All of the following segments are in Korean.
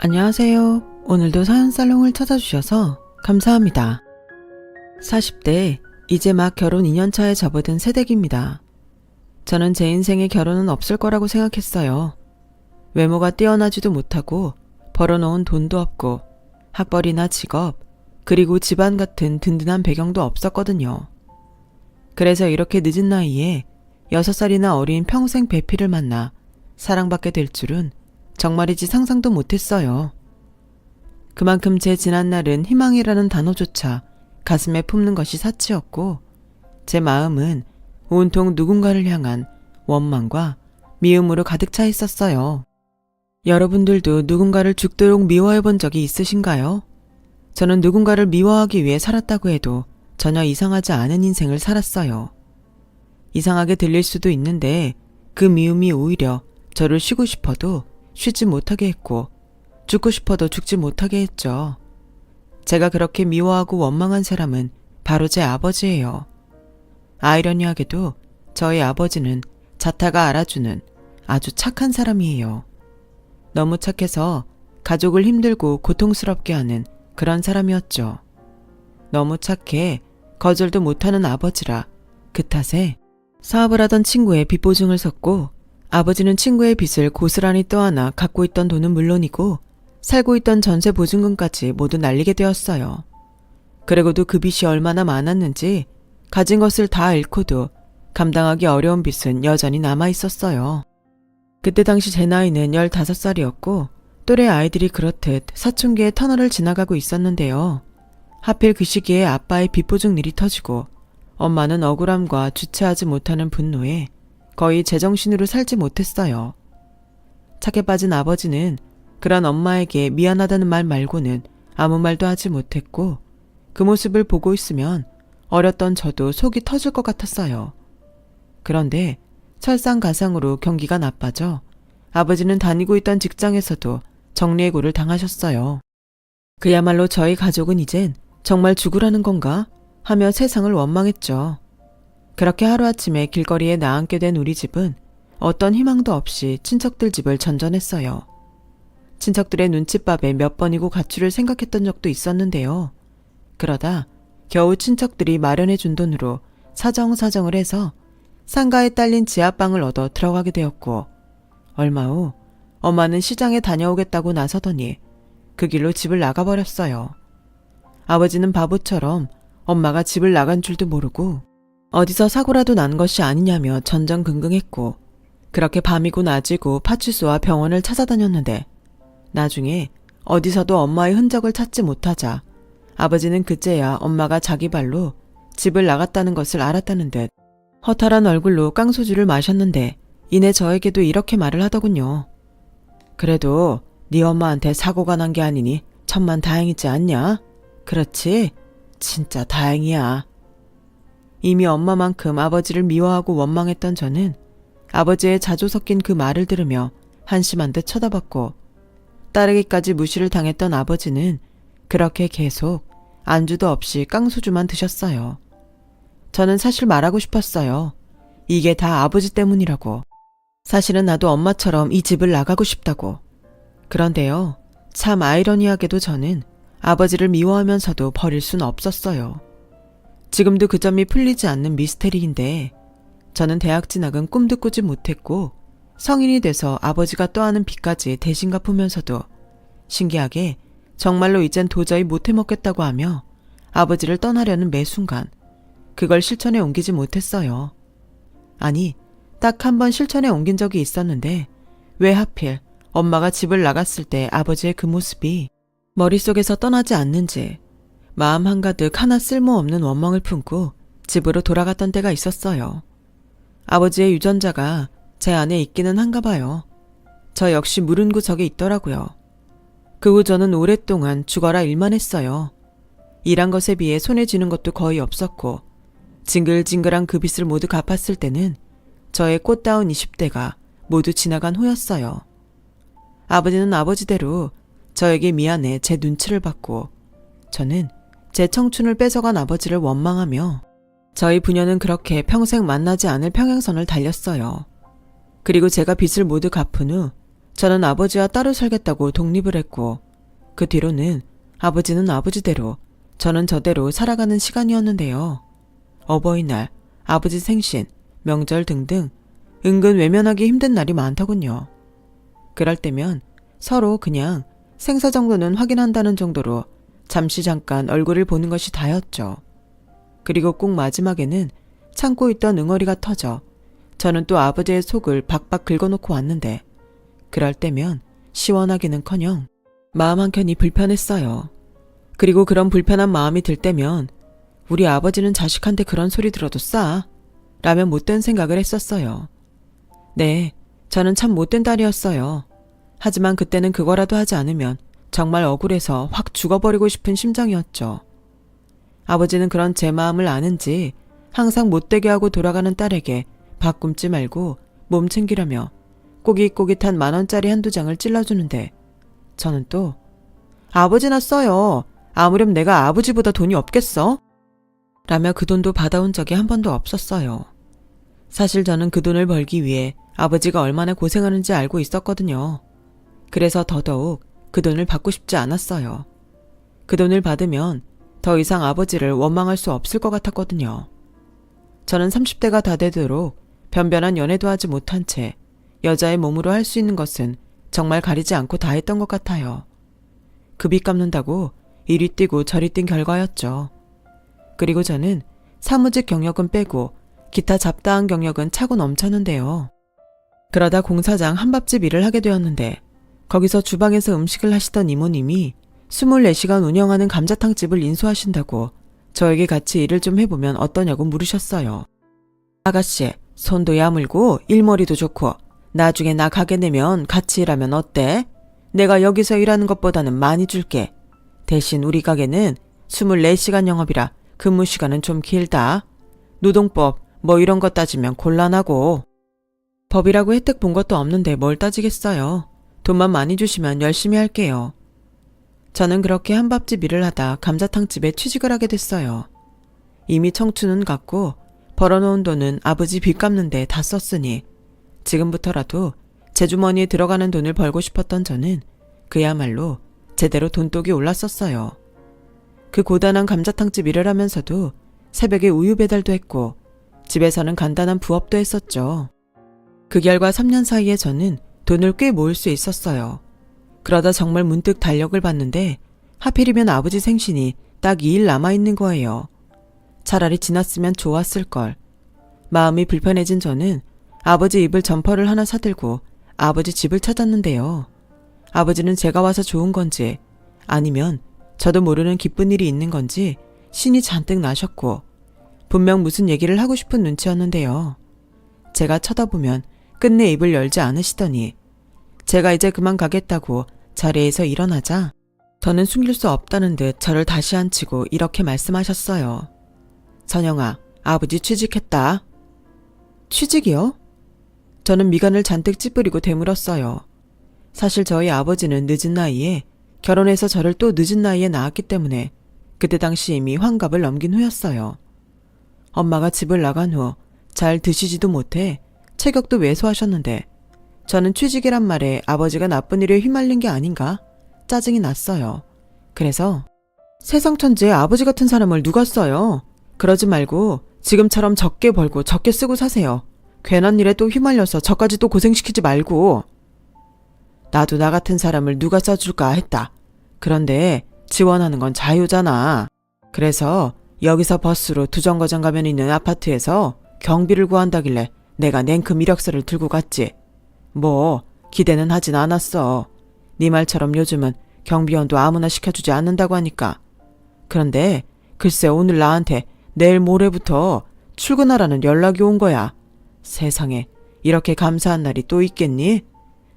안녕하세요. 오늘도 사연살롱을 찾아주셔서 감사합니다. 40대, 이제 막 결혼 2년차에 접어든 새댁입니다. 저는 제 인생에 결혼은 없을 거라고 생각했어요. 외모가 뛰어나지도 못하고 벌어놓은 돈도 없고 학벌이나 직업, 그리고 집안 같은 든든한 배경도 없었거든요. 그래서 이렇게 늦은 나이에 6살이나 어린 평생 배필을 만나 사랑받게 될 줄은 정말이지 상상도 못했어요. 그만큼 제 지난날은 희망이라는 단어조차 가슴에 품는 것이 사치였고 제 마음은 온통 누군가를 향한 원망과 미움으로 가득 차 있었어요. 여러분들도 누군가를 죽도록 미워해 본 적이 있으신가요? 저는 누군가를 미워하기 위해 살았다고 해도 전혀 이상하지 않은 인생을 살았어요. 이상하게 들릴 수도 있는데 그 미움이 오히려 저를 쉬고 싶어도 쉬지 못하게 했고 죽고 싶어도 죽지 못하게 했죠. 제가 그렇게 미워하고 원망한 사람은 바로 제 아버지예요. 아이러니하게도 저희 아버지는 자타가 알아주는 아주 착한 사람이에요. 너무 착해서 가족을 힘들고 고통스럽게 하는 그런 사람이었죠. 너무 착해 거절도 못하는 아버지라 그 탓에 사업을 하던 친구의 빚 보증을 섰고 아버지는 친구의 빚을 고스란히 떠안아 갖고 있던 돈은 물론이고 살고 있던 전세 보증금까지 모두 날리게 되었어요. 그리고도 그 빚이 얼마나 많았는지 가진 것을 다 잃고도 감당하기 어려운 빚은 여전히 남아 있었어요. 그때 당시 제 나이는 15살이었고 또래 아이들이 그렇듯 사춘기의 터널을 지나가고 있었는데요. 하필 그 시기에 아빠의 빚 보증 일이 터지고 엄마는 억울함과 주체하지 못하는 분노에 거의 제정신으로 살지 못했어요. 착해 빠진 아버지는 그런 엄마에게 미안하다는 말 말고는 아무 말도 하지 못했고 그 모습을 보고 있으면 어렸던 저도 속이 터질 것 같았어요. 그런데 설상가상으로 경기가 나빠져 아버지는 다니고 있던 직장에서도 정리해고를 당하셨어요. 그야말로 저희 가족은 이젠 정말 죽으라는 건가 하며 세상을 원망했죠. 그렇게 하루아침에 길거리에 나앉게 된 우리 집은 어떤 희망도 없이 친척들 집을 전전했어요. 친척들의 눈칫밥에 몇 번이고 가출을 생각했던 적도 있었는데요. 그러다 겨우 친척들이 마련해준 돈으로 사정사정을 해서 상가에 딸린 지하방을 얻어 들어가게 되었고 얼마 후 엄마는 시장에 다녀오겠다고 나서더니 그 길로 집을 나가버렸어요. 아버지는 바보처럼 엄마가 집을 나간 줄도 모르고 어디서 사고라도 난 것이 아니냐며 전전긍긍했고 그렇게 밤이고 낮이고 파출소와 병원을 찾아다녔는데 나중에 어디서도 엄마의 흔적을 찾지 못하자 아버지는 그제야 엄마가 자기 발로 집을 나갔다는 것을 알았다는 듯 허탈한 얼굴로 깡소주를 마셨는데 이내 저에게도 이렇게 말을 하더군요. 그래도 네 엄마한테 사고가 난 게 아니니 천만 다행이지 않냐? 그렇지? 진짜 다행이야. 이미 엄마만큼 아버지를 미워하고 원망했던 저는 아버지의 자조 섞인 그 말을 들으며 한심한 듯 쳐다봤고 따르기까지 무시를 당했던 아버지는 그렇게 계속 안주도 없이 깡소주만 드셨어요. 저는 사실 말하고 싶었어요. 이게 다 아버지 때문이라고. 사실은 나도 엄마처럼 이 집을 나가고 싶다고. 그런데요, 참 아이러니하게도 저는 아버지를 미워하면서도 버릴 순 없었어요. 지금도 그 점이 풀리지 않는 미스테리인데 저는 대학 진학은 꿈도 꾸지 못했고 성인이 돼서 아버지가 떠안은 빚까지 대신 갚으면서도 신기하게 정말로 이젠 도저히 못해먹겠다고 하며 아버지를 떠나려는 매 순간 그걸 실천에 옮기지 못했어요. 아니, 딱 한 번 실천에 옮긴 적이 있었는데 왜 하필 엄마가 집을 나갔을 때 아버지의 그 모습이 머릿속에서 떠나지 않는지 마음 한가득 하나 쓸모없는 원망을 품고 집으로 돌아갔던 때가 있었어요. 아버지의 유전자가 제 안에 있기는 한가 봐요. 저 역시 물은 구석에 있더라고요. 그 후 저는 오랫동안 죽어라 일만 했어요. 일한 것에 비해 손에 쥐는 것도 거의 없었고 징글징글한 그 빚을 모두 갚았을 때는 저의 꽃다운 20대가 모두 지나간 후였어요. 아버지는 아버지대로 저에게 미안해 제 눈치를 받고 저는 제 청춘을 뺏어간 아버지를 원망하며 저희 부녀는 그렇게 평생 만나지 않을 평행선을 달렸어요. 그리고 제가 빚을 모두 갚은 후 저는 아버지와 따로 살겠다고 독립을 했고 그 뒤로는 아버지는 아버지대로 저는 저대로 살아가는 시간이었는데요. 어버이날, 아버지 생신, 명절 등등 은근 외면하기 힘든 날이 많더군요. 그럴 때면 서로 그냥 생사 정도는 확인한다는 정도로 잠시 잠깐 얼굴을 보는 것이 다였죠. 그리고 꼭 마지막에는 참고 있던 응어리가 터져 저는 또 아버지의 속을 박박 긁어놓고 왔는데 그럴 때면 시원하기는커녕 마음 한켠이 불편했어요. 그리고 그런 불편한 마음이 들 때면 우리 아버지는 자식한테 그런 소리 들어도 싸 라면 못된 생각을 했었어요. 네, 저는 참 못된 딸이었어요. 하지만 그때는 그거라도 하지 않으면 정말 억울해서 확 죽어버리고 싶은 심정이었죠. 아버지는 그런 제 마음을 아는지 항상 못되게 하고 돌아가는 딸에게 밥 굶지 말고 몸 챙기라며 꼬깃꼬깃한 10,000원짜리 한두 장을 찔러주는데 저는 또 아버지나 써요. 아무렴 내가 아버지보다 돈이 없겠어? 라며 그 돈도 받아온 적이 한 번도 없었어요. 사실 저는 그 돈을 벌기 위해 아버지가 얼마나 고생하는지 알고 있었거든요. 그래서 더더욱 그 돈을 받고 싶지 않았어요. 그 돈을 받으면 더 이상 아버지를 원망할 수 없을 것 같았거든요. 저는 30대가 다 되도록 변변한 연애도 하지 못한 채 여자의 몸으로 할 수 있는 것은 정말 가리지 않고 다 했던 것 같아요. 급이 깎는다고 이리 뛰고 저리 뛴 결과였죠. 그리고 저는 사무직 경력은 빼고 기타 잡다한 경력은 차고 넘쳤는데요. 그러다 공사장 한밥집 일을 하게 되었는데 거기서 주방에서 음식을 하시던 이모님이 24시간 운영하는 감자탕집을 인수하신다고 저에게 같이 일을 좀 해보면 어떠냐고 물으셨어요. 아가씨, 손도 야물고 일머리도 좋고 나중에 나 가게 내면 같이 일하면 어때? 내가 여기서 일하는 것보다는 많이 줄게. 대신 우리 가게는 24시간 영업이라 근무 시간은 좀 길다. 노동법 뭐 이런 거 따지면 곤란하고. 법이라고 혜택 본 것도 없는데 뭘 따지겠어요. 돈만 많이 주시면 열심히 할게요. 저는 그렇게 한밥집 일을 하다 감자탕집에 취직을 하게 됐어요. 이미 청춘은 갔고 벌어놓은 돈은 아버지 빚 갚는 데 다 썼으니 지금부터라도 제 주머니에 들어가는 돈을 벌고 싶었던 저는 그야말로 제대로 돈독이 올랐었어요. 그 고단한 감자탕집 일을 하면서도 새벽에 우유 배달도 했고 집에서는 간단한 부업도 했었죠. 그 결과 3년 사이에 저는 돈을 꽤 모을 수 있었어요. 그러다 정말 문득 달력을 봤는데 하필이면 아버지 생신이 딱 2일 남아있는 거예요. 차라리 지났으면 좋았을걸. 마음이 불편해진 저는 아버지 입을 점퍼를 하나 사들고 아버지 집을 찾았는데요. 아버지는 제가 와서 좋은 건지 아니면 저도 모르는 기쁜 일이 있는 건지 신이 잔뜩 나셨고 분명 무슨 얘기를 하고 싶은 눈치였는데요. 제가 쳐다보면 끝내 입을 열지 않으시더니 제가 이제 그만 가겠다고 자리에서 일어나자 더는 숨길 수 없다는 듯 저를 다시 앉히고 이렇게 말씀하셨어요. 선영아, 아버지 취직했다. 취직이요? 저는 미간을 잔뜩 찌푸리고 되물었어요. 사실 저희 아버지는 늦은 나이에 결혼해서 저를 또 늦은 나이에 낳았기 때문에 그때 당시 이미 환갑을 넘긴 후였어요. 엄마가 집을 나간 후 잘 드시지도 못해 체격도 왜소하셨는데 저는 취직이란 말에 아버지가 나쁜 일에 휘말린 게 아닌가 짜증이 났어요. 그래서 세상 천지에 아버지 같은 사람을 누가 써요. 그러지 말고 지금처럼 적게 벌고 적게 쓰고 사세요. 괜한 일에 또 휘말려서 저까지 또 고생시키지 말고. 나도 나 같은 사람을 누가 써줄까 했다. 그런데 지원하는 건 자유잖아. 그래서 여기서 버스로 두 정거장 가면 있는 아파트에서 경비를 구한다길래 내가 냉큼 이력서를 들고 갔지. 뭐 기대는 하진 않았어. 네 말처럼 요즘은 경비원도 아무나 시켜주지 않는다고 하니까. 그런데 글쎄 오늘 나한테 내일 모레부터 출근하라는 연락이 온 거야. 세상에 이렇게 감사한 날이 또 있겠니?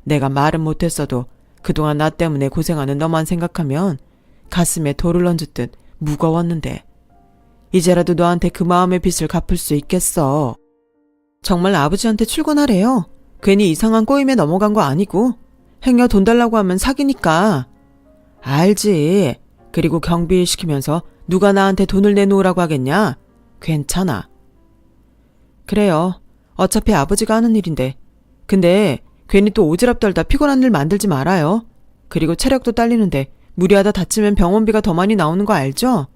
내가 말은 못했어도 그동안 나 때문에 고생하는 너만 생각하면 가슴에 돌을 얹었듯 무거웠는데 이제라도 너한테 그 마음의 빚을 갚을 수 있겠어. 정말 아버지한테 출근하래요. 괜히 이상한 꼬임에 넘어간 거 아니고 행여 돈 달라고 하면 사기니까. 알지. 그리고 경비일 시키면서 누가 나한테 돈을 내놓으라고 하겠냐? 괜찮아. 그래요. 어차피 아버지가 하는 일인데. 근데 괜히 또 오지랖 떨다 피곤한 일 만들지 말아요. 그리고 체력도 딸리는데 무리하다 다치면 병원비가 더 많이 나오는 거 알죠?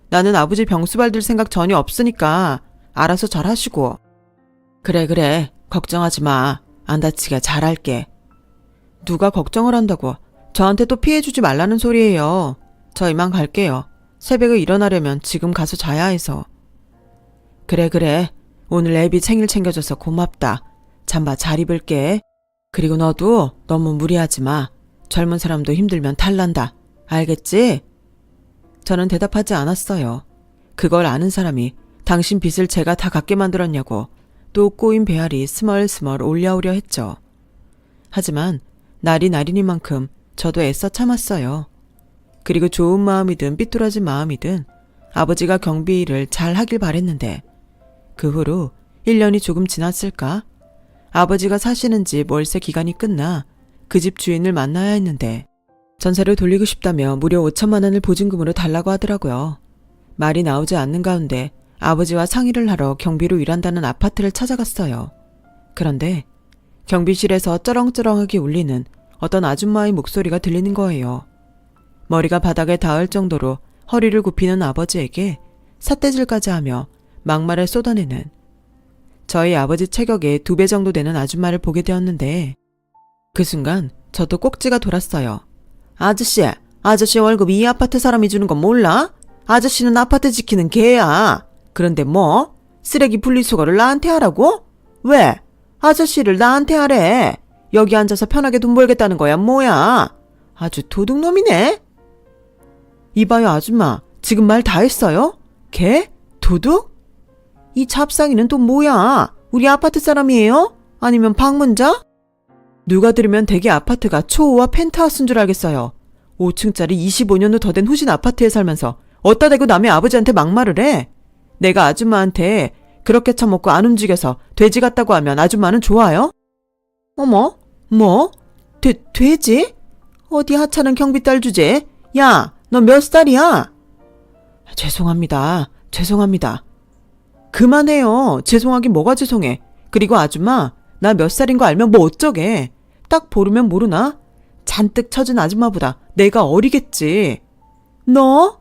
나는 아버지 병수 받을 생각 전혀 없으니까 알아서 잘 하시고. 그래. 걱정하지 마. 안 다치게 잘할게. 누가 걱정을 한다고. 저한테 또 피해주지 말라는 소리예요. 저 이만 갈게요. 새벽에 일어나려면 지금 가서 자야 해서. 그래. 오늘 애비 생일 챙겨줘서 고맙다. 잠바 잘 입을게. 그리고 너도 너무 무리하지 마. 젊은 사람도 힘들면 탈난다. 알겠지? 저는 대답하지 않았어요. 그걸 아는 사람이 당신 빚을 제가 다 갚게 만들었냐고 또 꼬인 배알이 스멀스멀 올려오려 했죠. 하지만 날이 날이니만큼 저도 애써 참았어요. 그리고 좋은 마음이든 삐뚤어진 마음이든 아버지가 경비 일을 잘 하길 바랬는데 그 후로 1년이 조금 지났을까? 아버지가 사시는 집 월세 기간이 끝나 그 집 주인을 만나야 했는데 전세를 돌리고 싶다며 무려 5천만 원을 보증금으로 달라고 하더라고요. 말이 나오지 않는 가운데 아버지와 상의를 하러 경비로 일한다는 아파트를 찾아갔어요. 그런데 경비실에서 쩌렁쩌렁하게 울리는 어떤 아줌마의 목소리가 들리는 거예요. 머리가 바닥에 닿을 정도로 허리를 굽히는 아버지에게 삿대질까지 하며 막말을 쏟아내는 저희 아버지 체격의 2배 정도 되는 아줌마를 보게 되었는데 그 순간 저도 꼭지가 돌았어요. 아저씨 월급 이 아파트 사람이 주는 건 몰라? 아저씨는 아파트 지키는 개야. 그런데 뭐? 쓰레기 분리수거를 나한테 하라고? 왜? 아저씨를 나한테 하래. 여기 앉아서 편하게 돈 벌겠다는 거야 뭐야? 아주 도둑놈이네. 이봐요 아줌마, 지금 말 다 했어요? 개? 도둑? 이 잡상이는 또 뭐야? 우리 아파트 사람이에요? 아니면 방문자? 누가 들으면 대개 아파트가 초호화 펜트하우스인 줄 알겠어요. 5층짜리 25년도 더 된 후진 아파트에 살면서 어디다 대고 남의 아버지한테 막말을 해. 내가 아줌마한테 그렇게 처먹고 안 움직여서 돼지 같다고 하면 아줌마는 좋아요? 어머? 뭐? 돼지? 어디 하찮은 경비딸 주제? 야, 너 몇 살이야? 죄송합니다. 그만해요. 죄송하긴 뭐가 죄송해. 그리고 아줌마, 나 몇 살인 거 알면 뭐 어쩌게. 딱 보르면 모르나? 잔뜩 처진 아줌마보다 내가 어리겠지. 너?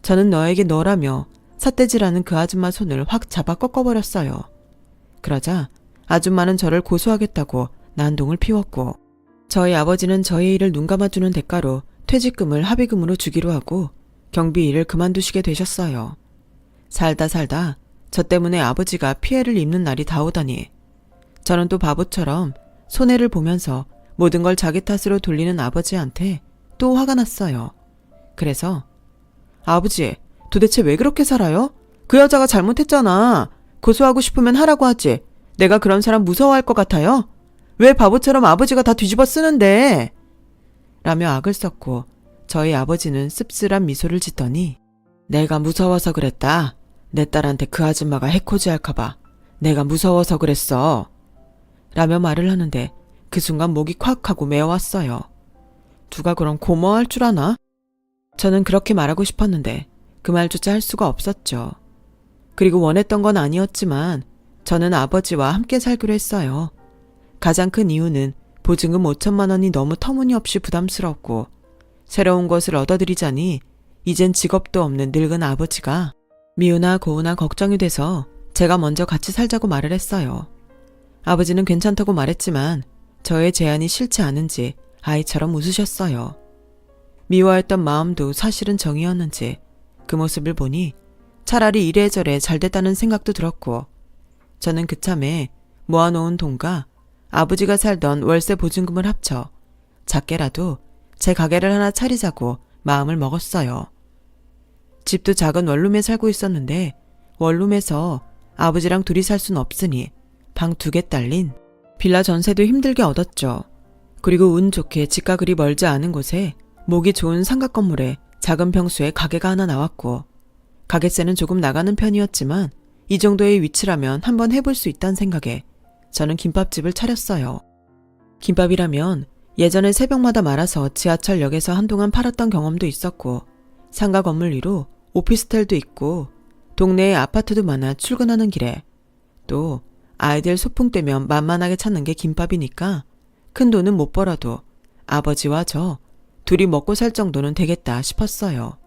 저는 너에게 너라며 삿대질하는 그 아줌마 손을 확 잡아 꺾어버렸어요. 그러자 아줌마는 저를 고소하겠다고 난동을 피웠고 저희 아버지는 저의 일을 눈감아주는 대가로 퇴직금을 합의금으로 주기로 하고 경비 일을 그만두시게 되셨어요. 살다 저 때문에 아버지가 피해를 입는 날이 다오다니 저는 또 바보처럼 손해를 보면서 모든 걸 자기 탓으로 돌리는 아버지한테 또 화가 났어요. 그래서 아버지, 도대체 왜 그렇게 살아요? 그 여자가 잘못했잖아. 고소하고 싶으면 하라고 하지. 내가 그런 사람 무서워할 것 같아요? 왜 바보처럼 아버지가 다 뒤집어 쓰는데? 라며 악을 썼고 저희 아버지는 씁쓸한 미소를 짓더니 내가 무서워서 그랬다. 내 딸한테 그 아줌마가 해코지 할까봐 내가 무서워서 그랬어. 라며 말을 하는데 그 순간 목이 콱 하고 메어왔어요. 누가 그럼 고마워할 줄 아나? 저는 그렇게 말하고 싶었는데 그 말조차 할 수가 없었죠. 그리고 원했던 건 아니었지만 저는 아버지와 함께 살기로 했어요. 가장 큰 이유는 보증금 5천만 원이 너무 터무니없이 부담스럽고 새로운 것을 얻어들이자니 이젠 직업도 없는 늙은 아버지가 미우나 고우나 걱정이 돼서 제가 먼저 같이 살자고 말을 했어요. 아버지는 괜찮다고 말했지만 저의 제안이 싫지 않은지 아이처럼 웃으셨어요. 미워했던 마음도 사실은 정이었는지 그 모습을 보니 차라리 이래저래 잘됐다는 생각도 들었고 저는 그참에 모아놓은 돈과 아버지가 살던 월세 보증금을 합쳐 작게라도 제 가게를 하나 차리자고 마음을 먹었어요. 집도 작은 원룸에 살고 있었는데 원룸에서 아버지랑 둘이 살 순 없으니 방 2개 딸린 빌라 전세도 힘들게 얻었죠. 그리고 운 좋게 집과 그리 멀지 않은 곳에 목이 좋은 상가 건물에 작은 평수에 가게가 하나 나왔고 가게세는 조금 나가는 편이었지만 이 정도의 위치라면 한번 해볼 수 있다는 생각에 저는 김밥집을 차렸어요. 김밥이라면 예전에 새벽마다 말아서 지하철역에서 한동안 팔았던 경험도 있었고 상가 건물 위로 오피스텔도 있고 동네에 아파트도 많아 출근하는 길에 또 아이들 소풍 때면 만만하게 찾는 게 김밥이니까 큰 돈은 못 벌어도 아버지와 저 둘이 먹고 살 정도는 되겠다 싶었어요.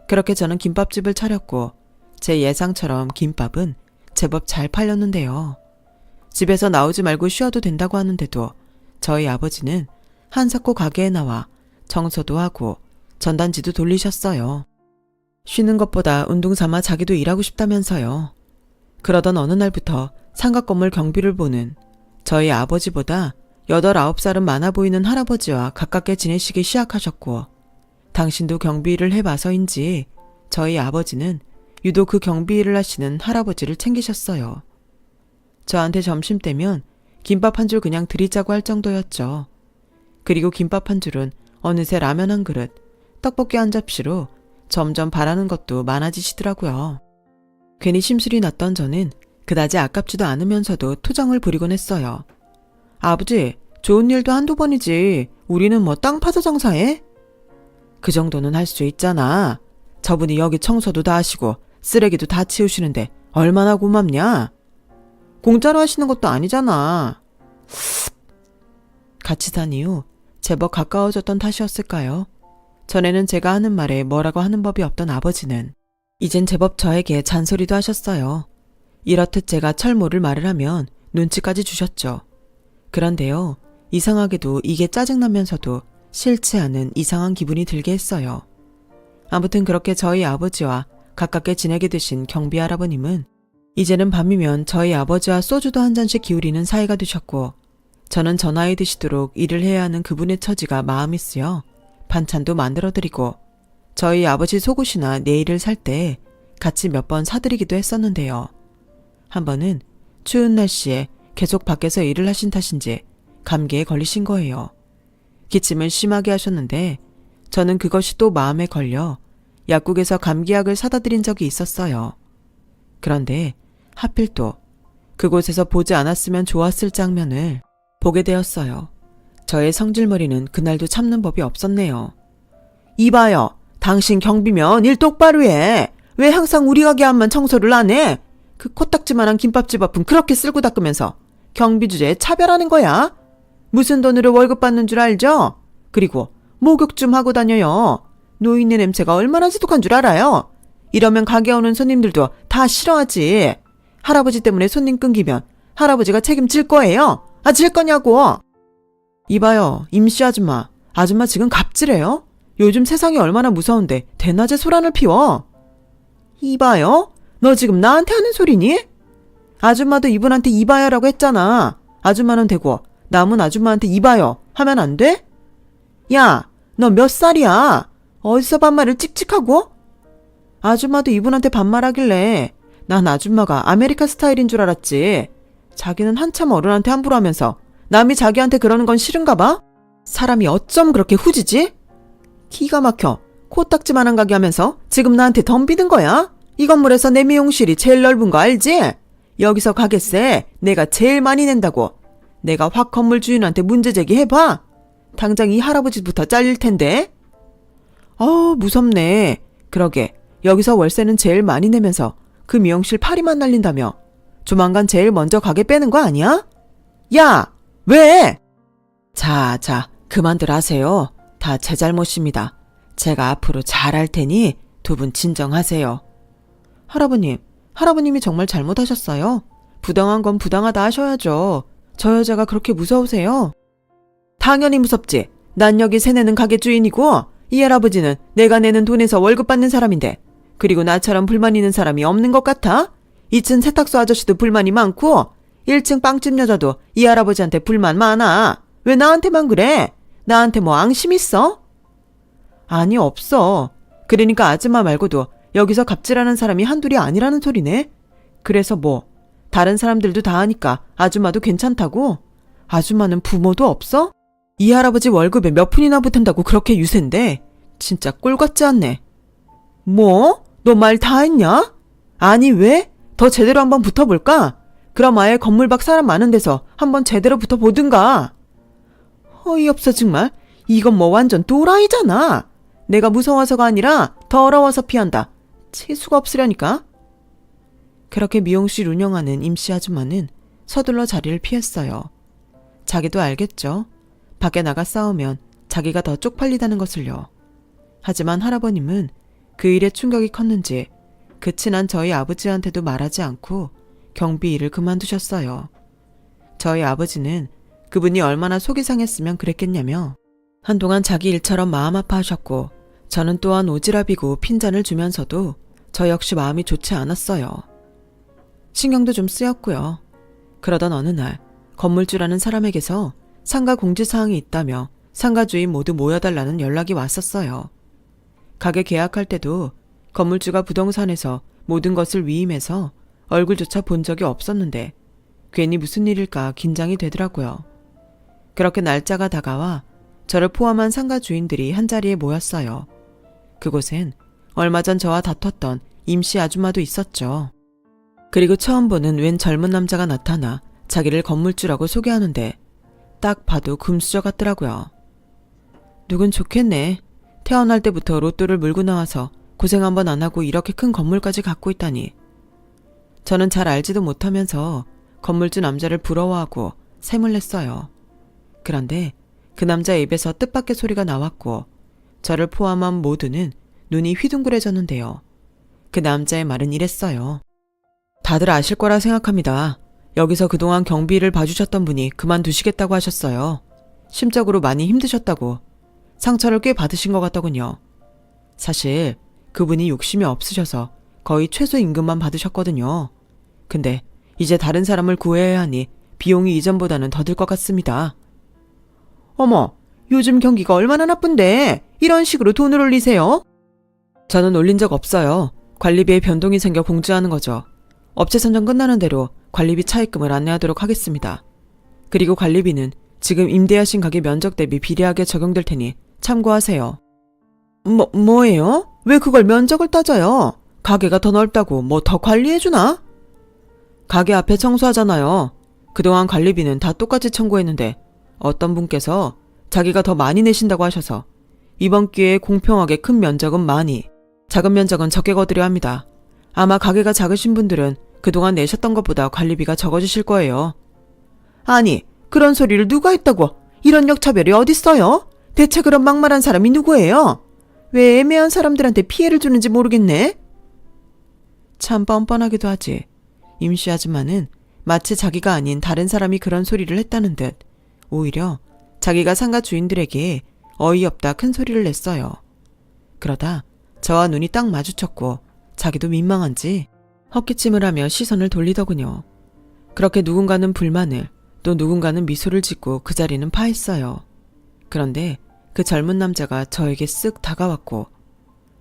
그렇게 저는 김밥집을 차렸고 제 예상처럼 김밥은 제법 잘 팔렸는데요. 집에서 나오지 말고 쉬어도 된다고 하는데도 저희 아버지는 한사코 가게에 나와 청소도 하고 전단지도 돌리셨어요. 쉬는 것보다 운동 삼아 자기도 일하고 싶다면서요. 그러던 어느 날부터 상가 건물 경비를 보는 저희 아버지보다 8, 9살은 많아 보이는 할아버지와 가깝게 지내시기 시작하셨고 당신도 경비 일을 해봐서인지 저희 아버지는 유독 그 경비 일을 하시는 할아버지를 챙기셨어요. 저한테 점심때면 김밥 한 줄 그냥 드리자고 할 정도였죠. 그리고 김밥 한 줄은 어느새 라면 한 그릇, 떡볶이 한 접시로 점점 바라는 것도 많아지시더라고요. 괜히 심술이 났던 저는 그다지 아깝지도 않으면서도 투정을 부리곤 했어요. 아버지, 좋은 일도 한두 번이지 우리는 뭐 땅 파서 장사해? 그 정도는 할 수 있잖아. 저분이 여기 청소도 다 하시고 쓰레기도 다 치우시는데 얼마나 고맙냐? 공짜로 하시는 것도 아니잖아. 같이 산 이후 제법 가까워졌던 탓이었을까요? 전에는 제가 하는 말에 뭐라고 하는 법이 없던 아버지는 이젠 제법 저에게 잔소리도 하셨어요. 이렇듯 제가 철모를 말을 하면 눈치까지 주셨죠. 그런데요, 이상하게도 이게 짜증나면서도 싫지 않은 이상한 기분이 들게 했어요. 아무튼 그렇게 저희 아버지와 가깝게 지내게 되신 경비 할아버님은 이제는 밤이면 저희 아버지와 소주도 한 잔씩 기울이는 사이가 되셨고 저는 저 나이 드시도록 일을 해야 하는 그분의 처지가 마음이 쓰여 반찬도 만들어드리고 저희 아버지 속옷이나 네일을 살 때 같이 몇 번 사드리기도 했었는데요. 한 번은 추운 날씨에 계속 밖에서 일을 하신 탓인지 감기에 걸리신 거예요. 기침을 심하게 하셨는데 저는 그것이 또 마음에 걸려 약국에서 감기약을 사다 드린 적이 있었어요. 그런데 하필 또 그곳에서 보지 않았으면 좋았을 장면을 보게 되었어요. 저의 성질머리는 그날도 참는 법이 없었네요. 이봐요. 당신 경비면 일 똑바로 해. 왜 항상 우리 가게 앞만 청소를 안 해? 그 코딱지만한 김밥집 앞은 그렇게 쓸고 닦으면서 경비 주제에 차별하는 거야? 무슨 돈으로 월급 받는 줄 알죠? 그리고 목욕 좀 하고 다녀요. 노인네 냄새가 얼마나 지독한 줄 알아요? 이러면 가게 오는 손님들도 다 싫어하지. 할아버지 때문에 손님 끊기면 할아버지가 책임질 거예요? 아, 질 거냐고. 이봐요, 임씨 아줌마. 아줌마 지금 갑질해요? 요즘 세상이 얼마나 무서운데 대낮에 소란을 피워. 이봐요? 너 지금 나한테 하는 소리니? 아줌마도 이분한테 이봐요라고 했잖아. 아줌마는 되고 남은 아줌마한테 이봐요 하면 안 돼? 야, 너 몇 살이야? 어디서 반말을 찍찍하고? 아줌마도 이분한테 반말하길래 난 아줌마가 아메리카 스타일인 줄 알았지. 자기는 한참 어른한테 함부로 하면서 남이 자기한테 그러는 건 싫은가 봐? 사람이 어쩜 그렇게 후지지? 기가 막혀. 코딱지만한 가게 하면서 지금 나한테 덤비는 거야? 이 건물에서 내 미용실이 제일 넓은 거 알지? 여기서 가게세 내가 제일 많이 낸다고. 내가 확 건물 주인한테 문제 제기해봐. 당장 이 할아버지부터 잘릴 텐데. 무섭네. 그러게 여기서 월세는 제일 많이 내면서 그 미용실 파리만 날린다며 조만간 제일 먼저 가게 빼는 거 아니야? 야! 왜? 자, 그만들 하세요. 다 제 잘못입니다. 제가 앞으로 잘할 테니 두 분 진정하세요. 할아버님이 정말 잘못하셨어요. 부당한 건 부당하다 하셔야죠. 저 여자가 그렇게 무서우세요? 당연히 무섭지. 난 여기 세 내는 가게 주인이고 이 할아버지는 내가 내는 돈에서 월급 받는 사람인데 그리고 나처럼 불만 있는 사람이 없는 것 같아? 2층 세탁소 아저씨도 불만이 많고 1층 빵집 여자도 이 할아버지한테 불만 많아. 왜 나한테만 그래? 나한테 뭐 앙심 있어? 아니, 없어. 그러니까 아줌마 말고도 여기서 갑질하는 사람이 한둘이 아니라는 소리네. 그래서 뭐 다른 사람들도 다 하니까 아줌마도 괜찮다고? 아줌마는 부모도 없어? 이 할아버지 월급에 몇 푼이나 붙은다고 그렇게 유세인데 진짜 꼴 같지 않네. 뭐? 너 말 다 했냐? 아니 왜? 더 제대로 한번 붙어볼까? 그럼 아예 건물 밖 사람 많은 데서 한번 제대로 붙어보든가. 어이없어 정말. 이건 뭐 완전 또라이잖아. 내가 무서워서가 아니라 더러워서 피한다. 재수가 없으려니까. 그렇게 미용실 운영하는 임씨 아줌마는 서둘러 자리를 피했어요. 자기도 알겠죠. 밖에 나가 싸우면 자기가 더 쪽팔리다는 것을요. 하지만 할아버님은 그 일에 충격이 컸는지 그 친한 저희 아버지한테도 말하지 않고 경비 일을 그만두셨어요. 저희 아버지는 그분이 얼마나 속이 상했으면 그랬겠냐며 한동안 자기 일처럼 마음 아파하셨고 저는 또한 오지랖이고 핀잔을 주면서도 저 역시 마음이 좋지 않았어요. 신경도 좀 쓰였고요. 그러던 어느 날 건물주라는 사람에게서 상가 공지사항이 있다며 상가 주인 모두 모여달라는 연락이 왔었어요. 가게 계약할 때도 건물주가 부동산에서 모든 것을 위임해서 얼굴조차 본 적이 없었는데 괜히 무슨 일일까 긴장이 되더라고요. 그렇게 날짜가 다가와 저를 포함한 상가 주인들이 한자리에 모였어요. 그곳엔 얼마 전 저와 다퉜던 임씨 아줌마도 있었죠. 그리고 처음 보는 웬 젊은 남자가 나타나 자기를 건물주라고 소개하는데 딱 봐도 금수저 같더라고요. 누군 좋겠네. 태어날 때부터 로또를 물고 나와서 고생 한번 안 하고 이렇게 큰 건물까지 갖고 있다니. 저는 잘 알지도 못하면서 건물주 남자를 부러워하고 샘을 냈어요. 그런데 그 남자 입에서 뜻밖의 소리가 나왔고 저를 포함한 모두는 눈이 휘둥그레졌는데요. 그 남자의 말은 이랬어요. 다들 아실 거라 생각합니다. 여기서 그동안 경비를 봐주셨던 분이 그만두시겠다고 하셨어요. 심적으로 많이 힘드셨다고. 상처를 꽤 받으신 것 같더군요. 사실 그분이 욕심이 없으셔서 거의 최소임금만 받으셨거든요. 근데 이제 다른 사람을 구해야 하니 비용이 이전보다는 더 들 것 같습니다. 어머, 요즘 경기가 얼마나 나쁜데 이런 식으로 돈을 올리세요? 저는 올린 적 없어요. 관리비에 변동이 생겨 공지하는 거죠. 업체 선정 끝나는 대로 관리비 차입금을 안내하도록 하겠습니다. 그리고 관리비는 지금 임대하신 가게 면적 대비 비례하게 적용될 테니 참고하세요. 뭐예요? 왜 그걸 면적을 따져요? 가게가 더 넓다고 뭐 더 관리해주나? 가게 앞에 청소하잖아요. 그동안 관리비는 다 똑같이 청구했는데 어떤 분께서 자기가 더 많이 내신다고 하셔서 이번 기회에 공평하게 큰 면적은 많이, 작은 면적은 적게 거드려 합니다. 아마 가게가 작으신 분들은 그동안 내셨던 것보다 관리비가 적어지실 거예요. 아니, 그런 소리를 누가 했다고? 이런 역차별이 어딨어요? 대체 그런 막말한 사람이 누구예요? 왜 애매한 사람들한테 피해를 주는지 모르겠네? 참 뻔뻔하기도 하지. 임씨 아줌마는 마치 자기가 아닌 다른 사람이 그런 소리를 했다는 듯 오히려 자기가 상가 주인들에게 어이없다 큰 소리를 냈어요. 그러다 저와 눈이 딱 마주쳤고 자기도 민망한지 헛기침을 하며 시선을 돌리더군요. 그렇게 누군가는 불만을 또 누군가는 미소를 짓고 그 자리는 파했어요. 그런데 그 젊은 남자가 저에게 쓱 다가왔고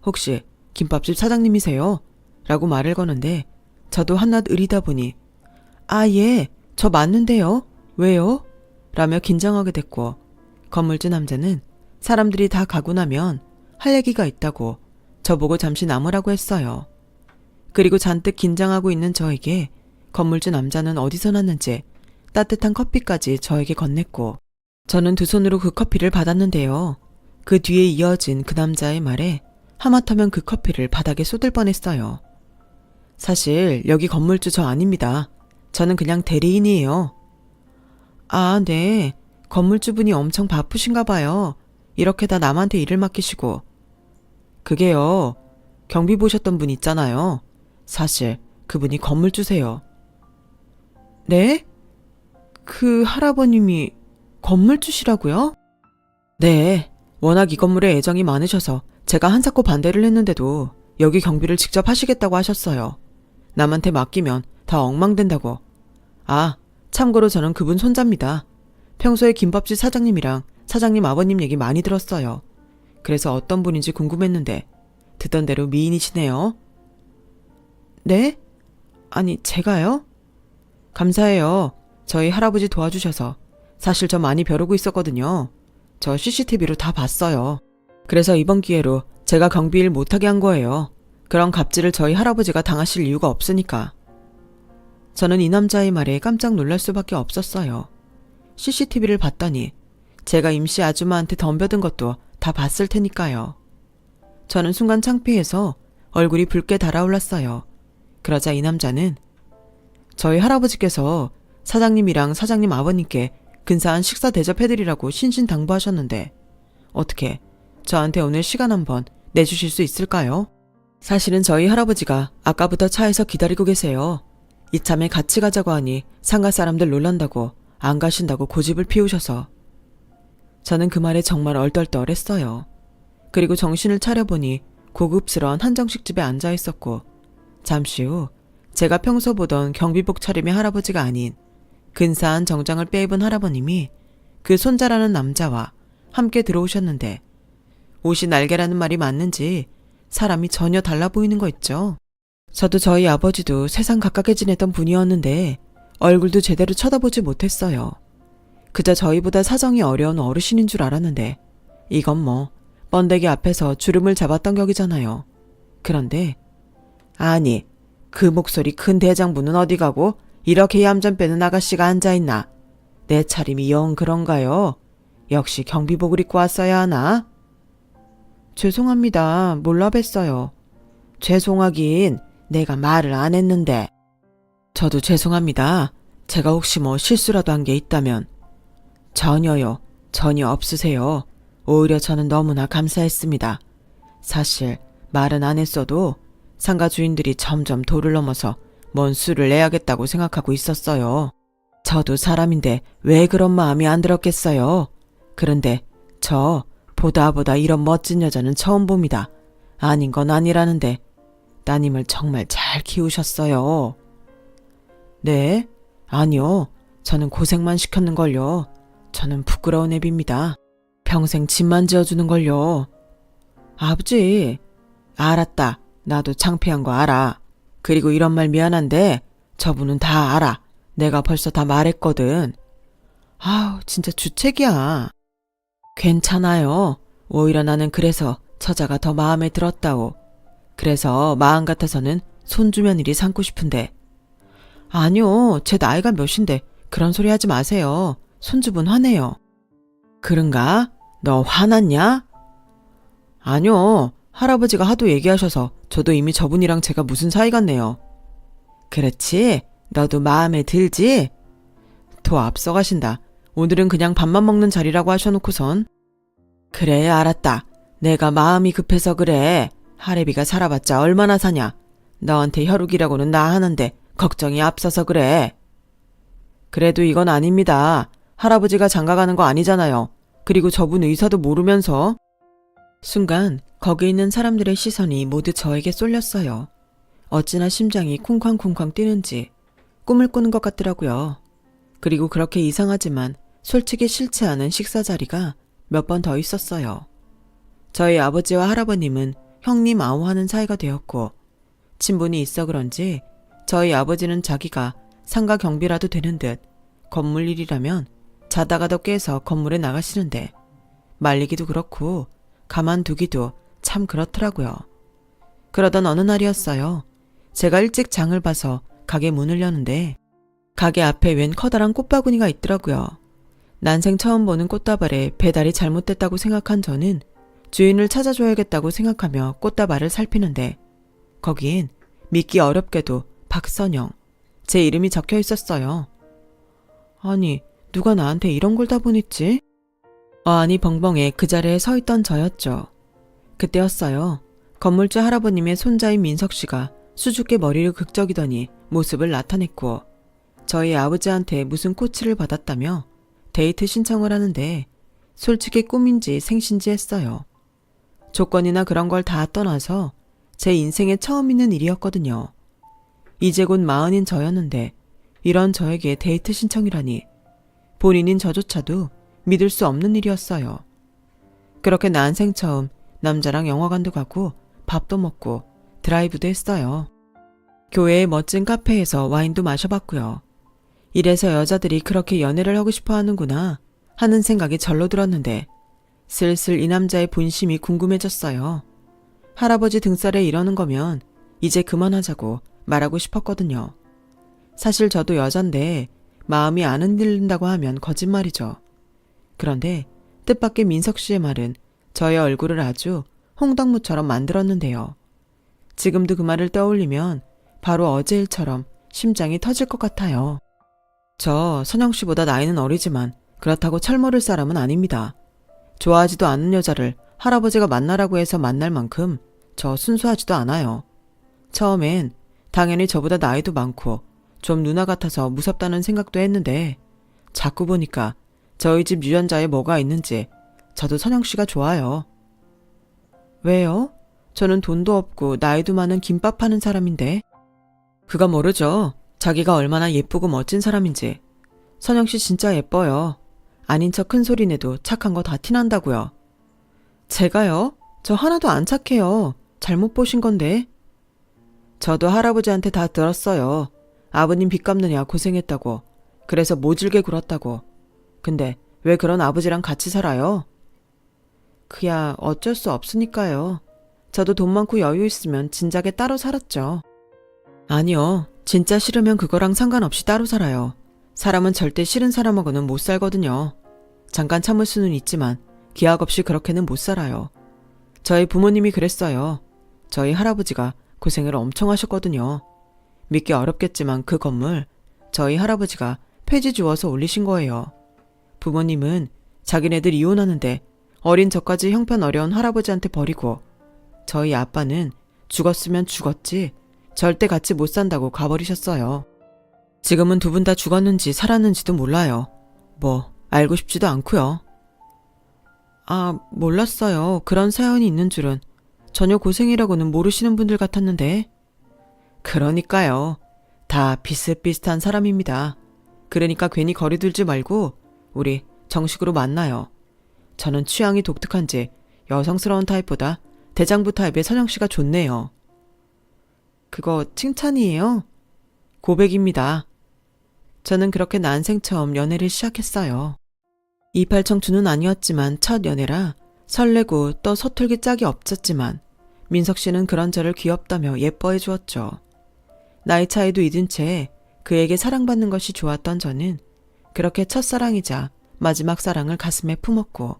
혹시 김밥집 사장님이세요? 라고 말을 거는데 저도 한낱 의리다 보니 아, 예, 저 맞는데요. 왜요? 라며 긴장하게 됐고 건물주 남자는 사람들이 다 가고 나면 할 얘기가 있다고 저보고 잠시 남으라고 했어요. 그리고 잔뜩 긴장하고 있는 저에게 건물주 남자는 어디서 났는지 따뜻한 커피까지 저에게 건넸고 저는 두 손으로 그 커피를 받았는데요. 그 뒤에 이어진 그 남자의 말에 하마터면 그 커피를 바닥에 쏟을 뻔했어요. 사실 여기 건물주 저 아닙니다. 저는 그냥 대리인이에요. 아, 네. 건물주분이 엄청 바쁘신가 봐요. 이렇게 다 남한테 일을 맡기시고. 그게요. 경비 보셨던 분 있잖아요. 사실 그분이 건물주세요. 네? 그 할아버님이 건물주시라고요? 네. 워낙 이 건물에 애정이 많으셔서 제가 한사코 반대를 했는데도 여기 경비를 직접 하시겠다고 하셨어요. 남한테 맡기면 다 엉망된다고. 아, 참고로 저는 그분 손자입니다. 평소에 김밥집 사장님이랑 사장님 아버님 얘기 많이 들었어요. 그래서 어떤 분인지 궁금했는데 듣던 대로 미인이시네요. 네? 아니, 제가요? 감사해요. 저희 할아버지 도와주셔서. 사실 저 많이 벼르고 있었거든요. 저 CCTV로 다 봤어요. 그래서 이번 기회로 제가 경비일 못하게 한 거예요. 그런 갑질을 저희 할아버지가 당하실 이유가 없으니까. 저는 이 남자의 말에 깜짝 놀랄 수밖에 없었어요. CCTV를 봤더니 제가 임씨 아줌마한테 덤벼든 것도 다 봤을 테니까요. 저는 순간 창피해서 얼굴이 붉게 달아올랐어요. 그러자 이 남자는 저희 할아버지께서 사장님이랑 사장님 아버님께 근사한 식사 대접해드리라고 신신당부하셨는데 어떻게 저한테 오늘 시간 한번 내주실 수 있을까요? 사실은 저희 할아버지가 아까부터 차에서 기다리고 계세요. 이참에 같이 가자고 하니 상가 사람들 놀란다고 안 가신다고 고집을 피우셔서. 저는 그 말에 정말 얼떨떨했어요. 그리고 정신을 차려보니 고급스러운 한정식 집에 앉아 있었고 잠시 후 제가 평소 보던 경비복 차림의 할아버지가 아닌 근사한 정장을 빼입은 할아버님이 그 손자라는 남자와 함께 들어오셨는데 옷이 날개라는 말이 맞는지 사람이 전혀 달라 보이는 거 있죠. 저도 저희 아버지도 세상 가깝게 지냈던 분이었는데 얼굴도 제대로 쳐다보지 못했어요. 그저 저희보다 사정이 어려운 어르신인 줄 알았는데 이건 뭐 번데기 앞에서 주름을 잡았던 격이잖아요. 그런데 아니 그 목소리 큰 대장부는 어디 가고 이렇게 얌전 빼는 아가씨가 앉아있나? 내 차림이 영 그런가요? 역시 경비복을 입고 왔어야 하나? 죄송합니다. 몰라 뵀어요. 죄송하긴 내가 말을 안 했는데. 저도 죄송합니다. 제가 혹시 뭐 실수라도 한 게 있다면. 전혀요. 전혀 없으세요. 오히려 저는 너무나 감사했습니다. 사실 말은 안 했어도 상가 주인들이 점점 도를 넘어서 뭔 수를 내야겠다고 생각하고 있었어요. 저도 사람인데 왜 그런 마음이 안 들었겠어요. 그런데 저 보다 이런 멋진 여자는 처음 봅니다. 아닌 건 아니라는데 따님을 정말 잘 키우셨어요. 네? 아니요. 저는 고생만 시켰는걸요. 저는 부끄러운 애비입니다. 평생 집만 지어주는걸요. 아버지, 알았다. 나도 창피한 거 알아. 그리고 이런 말 미안한데 저분은 다 알아. 내가 벌써 다 말했거든. 아우, 진짜 주책이야. 괜찮아요. 오히려 나는 그래서 처자가 더 마음에 들었다오. 그래서 마음 같아서는 손주며느리 삼고 싶은데. 아니요, 제 나이가 몇인데 그런 소리 하지 마세요. 손주분 화내요. 그런가? 너 화났냐? 아니요, 할아버지가 하도 얘기하셔서 저도 이미 저분이랑 제가 무슨 사이 같네요. 그렇지? 너도 마음에 들지? 더 앞서가신다. 오늘은 그냥 밥만 먹는 자리라고 하셔놓고선. 그래, 알았다. 내가 마음이 급해서 그래. 할애비가 살아봤자 얼마나 사냐. 너한테 혈육이라고는 나 하는데 걱정이 앞서서 그래. 그래도 이건 아닙니다. 할아버지가 장가가는 거 아니잖아요. 그리고 저분 의사도 모르면서. 순간 거기 있는 사람들의 시선이 모두 저에게 쏠렸어요. 어찌나 심장이 쿵쾅쿵쾅 뛰는지 꿈을 꾸는 것 같더라고요. 그리고 그렇게 이상하지만 솔직히 싫지 않은 식사 자리가 몇 번 더 있었어요. 저희 아버지와 할아버님은 형님 아우하는 사이가 되었고 친분이 있어 그런지 저희 아버지는 자기가 상가 경비라도 되는 듯 건물 일이라면 자다가도 깨서 건물에 나가시는데 말리기도 그렇고 가만두기도 참 그렇더라고요. 그러던 어느 날이었어요. 제가 일찍 장을 봐서 가게 문을 여는데 가게 앞에 웬 커다란 꽃바구니가 있더라고요. 난생 처음 보는 꽃다발에 배달이 잘못됐다고 생각한 저는 주인을 찾아줘야겠다고 생각하며 꽃다발을 살피는데 거기엔 믿기 어렵게도 박선영, 제 이름이 적혀 있었어요. 아니, 누가 나한테 이런 걸 다 보냈지? 어안이 벙벙해 그 자리에 서 있던 저였죠. 그때였어요. 건물주 할아버님의 손자인 민석 씨가 수줍게 머리를 극적이더니 모습을 나타냈고 저희 아버지한테 무슨 코치를 받았다며 데이트 신청을 하는데 솔직히 꿈인지 생신지 했어요. 조건이나 그런 걸 다 떠나서 제 인생에 처음 있는 일이었거든요. 이제 곧 40인 저였는데 이런 저에게 데이트 신청이라니 본인인 저조차도 믿을 수 없는 일이었어요. 그렇게 난생 처음 남자랑 영화관도 가고 밥도 먹고 드라이브도 했어요. 교회의 멋진 카페에서 와인도 마셔봤고요. 이래서 여자들이 그렇게 연애를 하고 싶어 하는구나 하는 생각이 절로 들었는데 슬슬 이 남자의 본심이 궁금해졌어요. 할아버지 등살에 이러는 거면 이제 그만하자고 말하고 싶었거든요. 사실 저도 여잔데 마음이 안 흔들린다고 하면 거짓말이죠. 그런데 뜻밖의 민석 씨의 말은 저의 얼굴을 아주 홍당무처럼 만들었는데요. 지금도 그 말을 떠올리면 바로 어제 일처럼 심장이 터질 것 같아요. 저 선영 씨보다 나이는 어리지만 그렇다고 철모를 사람은 아닙니다. 좋아하지도 않은 여자를 할아버지가 만나라고 해서 만날 만큼 저 순수하지도 않아요. 처음엔 당연히 저보다 나이도 많고 좀 누나 같아서 무섭다는 생각도 했는데 자꾸 보니까 저희 집 유전자에 뭐가 있는지 저도 선영 씨가 좋아요. 왜요? 저는 돈도 없고 나이도 많은 김밥 파는 사람인데. 그가 모르죠. 자기가 얼마나 예쁘고 멋진 사람인지. 선영 씨 진짜 예뻐요. 아닌 척 큰 소리 내도 착한 거 다 티난다고요. 제가요? 저 하나도 안 착해요. 잘못 보신 건데. 저도 할아버지한테 다 들었어요. 아버님 빚 갚느냐 고생했다고. 그래서 모질게 굴었다고. 근데 왜 그런 아버지랑 같이 살아요? 그야 어쩔 수 없으니까요. 저도 돈 많고 여유 있으면 진작에 따로 살았죠. 아니요. 진짜 싫으면 그거랑 상관없이 따로 살아요. 사람은 절대 싫은 사람하고는 못 살거든요. 잠깐 참을 수는 있지만 기약 없이 그렇게는 못 살아요. 저희 부모님이 그랬어요. 저희 할아버지가 고생을 엄청 하셨거든요. 믿기 어렵겠지만 그 건물 저희 할아버지가 폐지 주워서 올리신 거예요. 부모님은 자기네들 이혼하는데 어린 저까지 형편 어려운 할아버지한테 버리고 저희 아빠는 죽었으면 죽었지 절대 같이 못 산다고 가버리셨어요. 지금은 두 분 다 죽었는지 살았는지도 몰라요. 뭐 알고 싶지도 않고요. 아, 몰랐어요. 그런 사연이 있는 줄은. 전혀 고생이라고는 모르시는 분들 같았는데. 그러니까요. 다 비슷비슷한 사람입니다. 그러니까 괜히 거리 두지 말고 우리 정식으로 만나요. 저는 취향이 독특한지 여성스러운 타입보다 대장부 타입의 선영 씨가 좋네요. 그거 칭찬이에요? 고백입니다. 저는 그렇게 난생 처음 연애를 시작했어요. 이팔 청춘은 아니었지만 첫 연애라 설레고 또 서툴기 짝이 없었지만 민석 씨는 그런 저를 귀엽다며 예뻐해 주었죠. 나이 차이도 잊은 채 그에게 사랑받는 것이 좋았던 저는 그렇게 첫사랑이자 마지막 사랑을 가슴에 품었고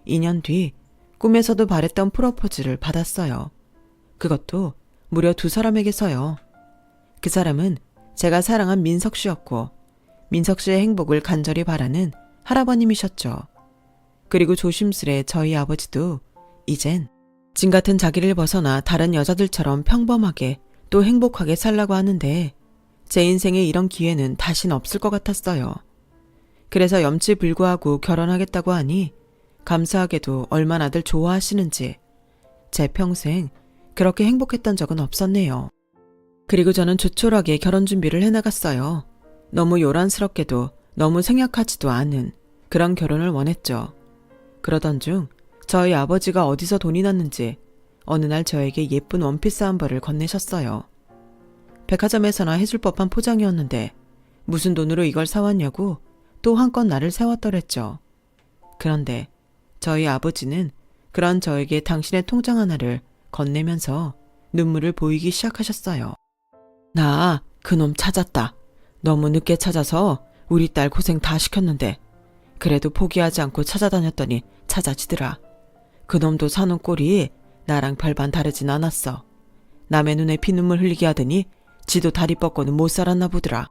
2년 뒤 꿈에서도 바랬던 프로포즈를 받았어요. 그것도 무려 두 사람에게서요. 그 사람은 제가 사랑한 민석 씨였고 민석 씨의 행복을 간절히 바라는 할아버님이셨죠. 그리고 조심스레 저희 아버지도 이젠 진 같은 자기를 벗어나 다른 여자들처럼 평범하게 또 행복하게 살라고 하는데 제 인생에 이런 기회는 다신 없을 것 같았어요. 그래서 염치불구하고 결혼하겠다고 하니 감사하게도 얼마나들 좋아하시는지 제 평생 그렇게 행복했던 적은 없었네요. 그리고 저는 조촐하게 결혼 준비를 해나갔어요. 너무 요란스럽게도 너무 생략하지도 않은 그런 결혼을 원했죠. 그러던 중 저희 아버지가 어디서 돈이 났는지 어느 날 저에게 예쁜 원피스 한 벌을 건네셨어요. 백화점에서나 해줄 법한 포장이었는데 무슨 돈으로 이걸 사왔냐고 또 한껏 나를 세웠더랬죠. 그런데 저희 아버지는 그런 저에게 당신의 통장 하나를 건네면서 눈물을 보이기 시작하셨어요. 나 그놈 찾았다. 너무 늦게 찾아서 우리 딸 고생 다 시켰는데 그래도 포기하지 않고 찾아다녔더니 찾아지더라. 그놈도 사는 꼴이 나랑 별반 다르진 않았어. 남의 눈에 피눈물 흘리게 하더니 지도 다리 뻗고는 못 살았나 보더라.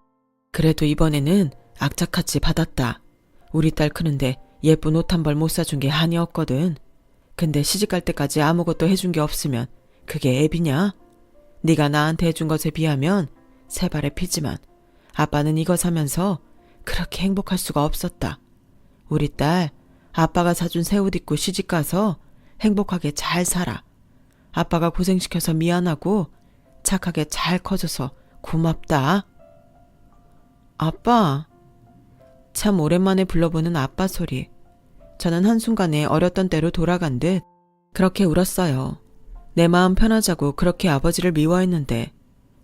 그래도 이번에는 악착같이 받았다. 우리 딸 크는데 예쁜 옷 한 벌 못 사준 게 한이 없거든. 근데 시집갈 때까지 아무것도 해준 게 없으면 그게 애비냐? 네가 나한테 해준 것에 비하면 세 발의 피지만 아빠는 이거 사면서 그렇게 행복할 수가 없었다. 우리 딸 아빠가 사준 새 옷 입고 시집가서 행복하게 잘 살아. 아빠가 고생시켜서 미안하고 착하게 잘 커져서 고맙다. 아빠. 참 오랜만에 불러보는 아빠 소리. 저는 한순간에 어렸던 때로 돌아간 듯 그렇게 울었어요. 내 마음 편하자고 그렇게 아버지를 미워했는데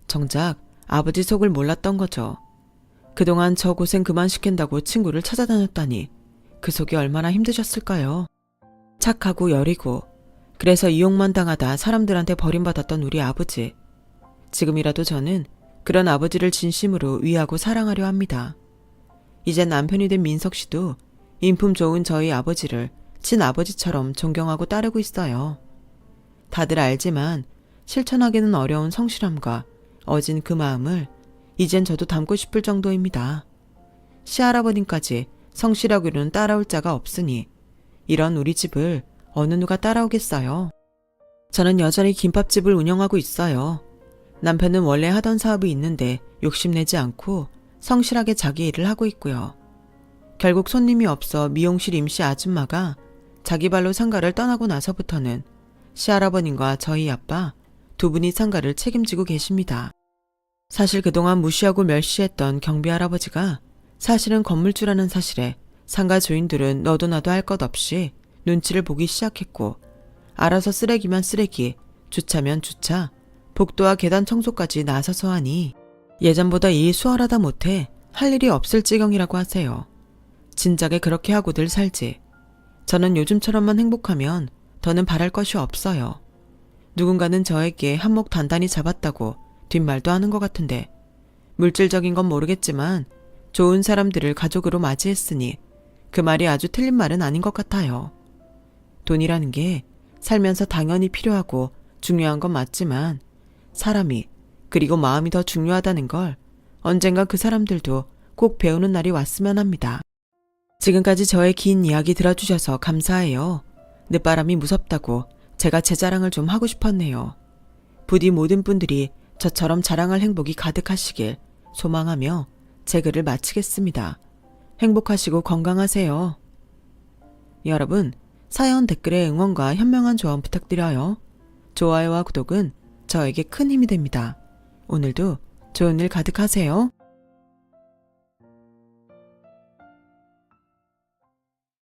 정작 아버지 속을 몰랐던 거죠. 그동안 저 고생 그만 시킨다고 친구를 찾아다녔다니 그 속이 얼마나 힘드셨을까요? 착하고 여리고 그래서 이용만 당하다 사람들한테 버림받았던 우리 아버지. 지금이라도 저는 그런 아버지를 진심으로 위하고 사랑하려 합니다. 이제 남편이 된 민석 씨도 인품 좋은 저희 아버지를 친아버지처럼 존경하고 따르고 있어요. 다들 알지만 실천하기는 어려운 성실함과 어진 그 마음을 이젠 저도 담고 싶을 정도입니다. 시할아버님까지 성실하기로는 따라올 자가 없으니 이런 우리 집을 어느 누가 따라오겠어요. 저는 여전히 김밥집을 운영하고 있어요. 남편은 원래 하던 사업이 있는데 욕심내지 않고 성실하게 자기 일을 하고 있고요. 결국 손님이 없어 미용실 임시 아줌마가 자기 발로 상가를 떠나고 나서부터는 시할아버님과 저희 아빠 두 분이 상가를 책임지고 계십니다. 사실 그동안 무시하고 멸시했던 경비 할아버지가 사실은 건물주라는 사실에 상가 주인들은 너도 나도 할 것 없이 눈치를 보기 시작했고 알아서 쓰레기면 쓰레기, 주차면 주차, 복도와 계단 청소까지 나서서 하니 예전보다 일이 수월하다 못해 할 일이 없을 지경이라고 하세요. 진작에 그렇게 하고들 살지. 저는 요즘처럼만 행복하면 더는 바랄 것이 없어요. 누군가는 저에게 한몫 단단히 잡았다고 뒷말도 하는 것 같은데 물질적인 건 모르겠지만 좋은 사람들을 가족으로 맞이했으니 그 말이 아주 틀린 말은 아닌 것 같아요. 돈이라는 게 살면서 당연히 필요하고 중요한 건 맞지만 사람이 그리고 마음이 더 중요하다는 걸 언젠가 그 사람들도 꼭 배우는 날이 왔으면 합니다. 지금까지 저의 긴 이야기 들어주셔서 감사해요. 늦바람이 무섭다고 제가 제 자랑을 좀 하고 싶었네요. 부디 모든 분들이 저처럼 자랑할 행복이 가득하시길 소망하며 제 글을 마치겠습니다. 행복하시고 건강하세요. 여러분, 사연 댓글에 응원과 현명한 조언 부탁드려요. 좋아요와 구독은 저에게 큰 힘이 됩니다. 오늘도 좋은 일 가득하세요.